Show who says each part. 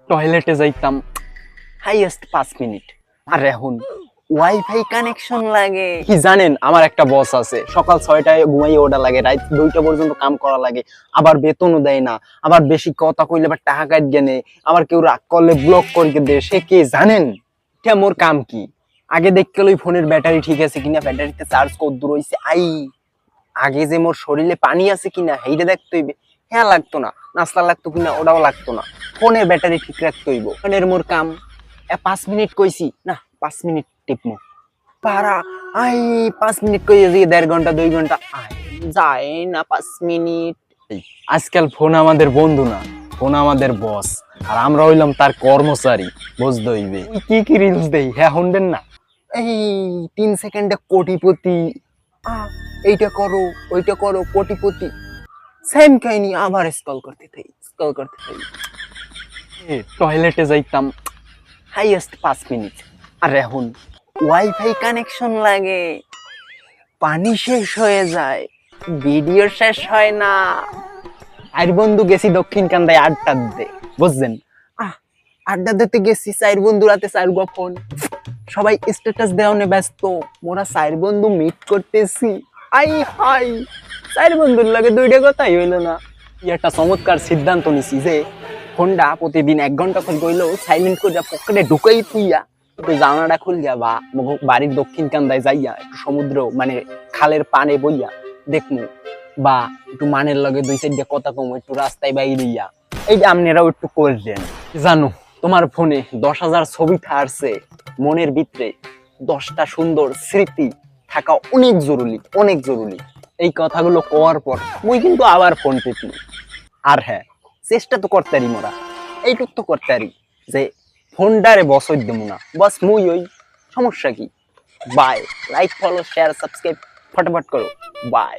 Speaker 1: টয়লেটে যাইতাম highest 5 minute, আর এখন ওয়াইফাই কানেকশন লাগে। কি জানেন, আমার একটা বস আছে, সকাল 6টায় ঘুমাইয়ে ওঠা লাগে, রাত 2টা পর্যন্ত কাম করা লাগে, আবার বেতনও দেয় না, আবার বেশি কথা কইলে আবার টাকা কাটিয়ে নেয়, আবার কেউ রাগ করলে ব্লক করে দেয়। সে কে জানেন? এটা মোর কাম কি? আগে দেখতে লই ফোনের ব্যাটারি ঠিক আছে কিনা, ব্যাটারিতে চার্জ কত দূর হইছে, আগে যে মোর শরীরে পানি আছে কিনা সেইটা দেখতে হইবে। হ্যাঁ লাগতো না, নাস্তা লাগতো কিনা ওটাও লাগতো না, ফোনের ব্যাটারি ঠিক রাখতে হইব। ফোনের মোর কাম 5 মিনিট কইছি না, 5 মিনিট টিপমো পারা। 5 মিনিট কই যে 1.5 ঘন্টা 2 ঘন্টা যায় না 5 মিনিট। আজকাল ফোন আমাদের বন্ধু না, ফোন আমাদের বস, আর আমরা হইলাম তার কর্মচারী। বুঝতে হইবে কি রিলস দেই, হ্যাঁ শুনবেন না? 3 সেকেন্ডে কোটিপতি, এইটা করো ওইটা করো, কোটিপতি। সেম কাহিনী, আবার স্ক্রল করতে থাকি। টয়লেটে যাইতাম হাইয়েস্ট 5 মিনিট, আর এখন ওয়াইফাই কানেকশন লাগে, পানি শেষ হয়ে যায়, ভিডিও শেষ হয় না। আর বন্ধু গেছি দক্ষিণ কান্দায় আড্ডা দিতে, বুঝছেন? আড্ডা দিতে গেছি, 4 বন্ধু রাতে 4 গো ফোন, সবাই স্ট্যাটাস দেওয়ানে ব্যস্ত, মোরা 4 বন্ধু মিট করতেছি। হাই 4 বন্ধুর লাগে 2টা কথাই হইলো না। একটা চমৎকার সিদ্ধান্ত নিছি যে ফোনটা প্রতিদিন 1 ঘন্টা করে গইলেও সাইলেন্ট করে পকেটে ঢুকাই থুইয়া একটু জানালাটা খুলিয়া বা বাড়ির দক্ষিণ কান্দায় যাইয়া একটু সমুদ্র মানে খালের পানে বইয়া দেখমু, বা একটু মানের লগে 2 সাইডে কথা কম, একটু রাস্তায় বাইরে ইয়া। এইটা আপনারাও একটু করলেন। জানো, তোমার ফোনে 10,000 ছবি থাকছে, মনের ভিতরে 10টা সুন্দর স্মৃতি থাকা অনেক জরুরি। এই কথাগুলো কোয়ার পর মুই কিন্তু আবার ফোন টিপি। আর হ্যাঁ, চেষ্টা তো করতারি মোরা, এইটুক তো করতারি যে ফোনটারে বসই দেবো না, বস মুই ওই। সমস্যা কি? Bye. Like follow share subscribe ফটাফট করো। বাই।